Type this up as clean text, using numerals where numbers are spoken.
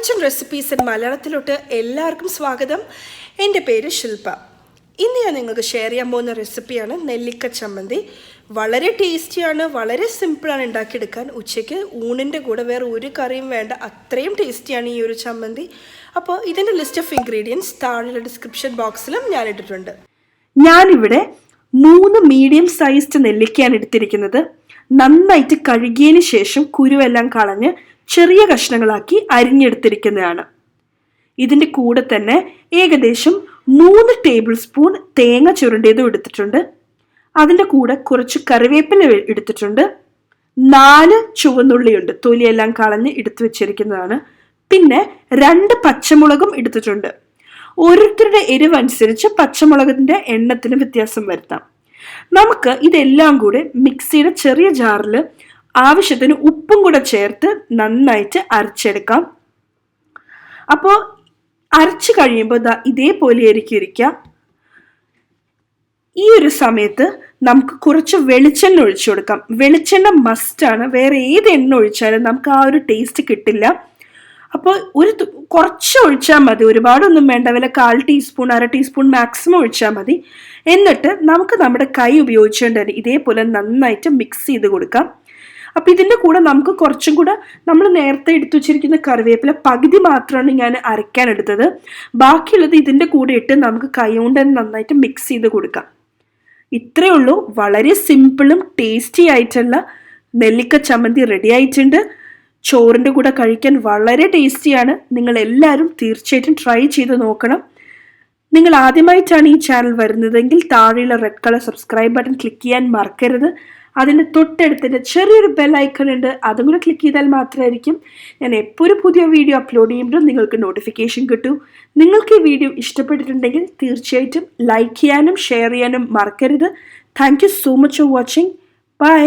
Kitchen recipes in മലയാളത്തിലോട്ട് എല്ലാവർക്കും സ്വാഗതം. എൻ്റെ പേര് ശില്പ. ഇന്ന് ഞാൻ നിങ്ങൾക്ക് ഷെയർ ചെയ്യാൻ പോകുന്ന റെസിപ്പിയാണ് നെല്ലിക്ക ചമ്മന്തി. വളരെ ടേസ്റ്റിയാണ്, വളരെ സിമ്പിളാണ് ഉണ്ടാക്കിയെടുക്കാൻ. ഉച്ചയ്ക്ക് ഊണിൻ്റെ കൂടെ വേറെ ഒരു കറിയും വേണ്ട, അത്രയും ടേസ്റ്റിയാണ് ഈ ഒരു ചമ്മന്തി. അപ്പോൾ ഇതിൻ്റെ ലിസ്റ്റ് ഓഫ് ഇൻഗ്രീഡിയൻസ് താഴെയുള്ള ഡിസ്ക്രിപ്ഷൻ ബോക്സിലും ഞാൻ ഇട്ടിട്ടുണ്ട്. ഞാനിവിടെ 3 മീഡിയം സൈസ്ഡ് നെല്ലിക്കയാണ് എടുത്തിരിക്കുന്നത്. നന്നായിട്ട് കഴുകിയതിന് ശേഷം കുരുവെല്ലാം കളഞ്ഞ് ചെറിയ കഷ്ണങ്ങളാക്കി അരിഞ്ഞെടുത്തിരിക്കുന്നതാണ്. ഇതിൻ്റെ കൂടെ തന്നെ ഏകദേശം 3 ടേബിൾ സ്പൂൺ തേങ്ങ ചുരണ്ടിയതും എടുത്തിട്ടുണ്ട്. അതിൻ്റെ കൂടെ കുറച്ച് കറിവേപ്പില എടുത്തിട്ടുണ്ട്. 4 ചുവന്നുള്ളിയുണ്ട്, തൊലിയെല്ലാം കളഞ്ഞ് എടുത്തു വെച്ചിരിക്കുന്നതാണ്. പിന്നെ 2 പച്ചമുളകും എടുത്തിട്ടുണ്ട്. ഓരോരുത്തരുടെ എരിവനുസരിച്ച് പച്ചമുളകിൻ്റെ എണ്ണത്തിന് വ്യത്യാസം വരുത്താം. നമുക്ക് ഇതെല്ലാം കൂടെ മിക്സിയുടെ ചെറിയ ജാറിൽ ആവശ്യത്തിന് ഉപ്പും കൂടെ ചേർത്ത് നന്നായിട്ട് അരച്ചെടുക്കാം. അപ്പോൾ അരച്ച് കഴിയുമ്പോൾ ഇതേപോലെ ആയിരിക്കും ഇരിക്കുക. ഈ ഒരു സമയത്ത് നമുക്ക് കുറച്ച് വെളിച്ചെണ്ണ ഒഴിച്ചു കൊടുക്കാം. വെളിച്ചെണ്ണ മസ്റ്റാണ്, വേറെ ഏത് എണ്ണ ഒഴിച്ചാലും നമുക്ക് ആ ഒരു ടേസ്റ്റ് കിട്ടില്ല. അപ്പോൾ കുറച്ച് ഒഴിച്ചാൽ മതി, ഒരുപാടൊന്നും വേണ്ട. വല്ല 1/4 ടീസ്പൂൺ 1/2 ടീസ്പൂൺ മാക്സിമം ഒഴിച്ചാൽ മതി. എന്നിട്ട് നമുക്ക് നമ്മുടെ കൈ ഉപയോഗിച്ചുകൊണ്ട് തന്നെ ഇതേപോലെ നന്നായിട്ട് മിക്സ് ചെയ്ത് കൊടുക്കാം. അപ്പം ഇതിൻ്റെ കൂടെ നമുക്ക് കുറച്ചും കൂടെ നമ്മൾ നേരത്തെ എടുത്തു വെച്ചിരിക്കുന്ന കറിവേപ്പില പകുതി മാത്രമാണ് ഞാൻ അരയ്ക്കാൻ എടുത്തത്. ബാക്കിയുള്ളത് ഇതിൻ്റെ കൂടെ ഇട്ട് നമുക്ക് കൈ കൊണ്ട് തന്നെ നന്നായിട്ട് മിക്സ് ചെയ്ത് കൊടുക്കാം. ഇത്രയേ ഉള്ളൂ. വളരെ സിമ്പിളും ടേസ്റ്റി ആയിട്ടുള്ള നെല്ലിക്ക ചമ്മന്തി റെഡി ആയിട്ടുണ്ട്. ചോറിൻ്റെ കൂടെ കഴിക്കാൻ വളരെ ടേസ്റ്റിയാണ്. നിങ്ങൾ എല്ലാവരും തീർച്ചയായിട്ടും ട്രൈ ചെയ്ത് നോക്കണം. നിങ്ങൾ ആദ്യമായിട്ടാണ് ഈ ചാനൽ വരുന്നതെങ്കിൽ താഴെയുള്ള red colour subscribe button click ചെയ്യാൻ മറക്കരുത്. അതിൻ്റെ തൊട്ടടുത്തിൻ്റെ ചെറിയൊരു ബെൽ ഐക്കൺ ഉണ്ട്, അതും കൂടെ ക്ലിക്ക് ചെയ്താൽ മാത്രമായിരിക്കും ഞാൻ എപ്പോൾ ഒരു പുതിയ വീഡിയോ അപ്ലോഡ് ചെയ്യുമ്പോഴും നിങ്ങൾക്ക് നോട്ടിഫിക്കേഷൻ കിട്ടൂ. നിങ്ങൾക്ക് ഈ വീഡിയോ ഇഷ്ടപ്പെട്ടിട്ടുണ്ടെങ്കിൽ തീർച്ചയായിട്ടും ലൈക്ക് ചെയ്യാനും ഷെയർ ചെയ്യാനും മറക്കരുത്. Thank you so much for watching. By.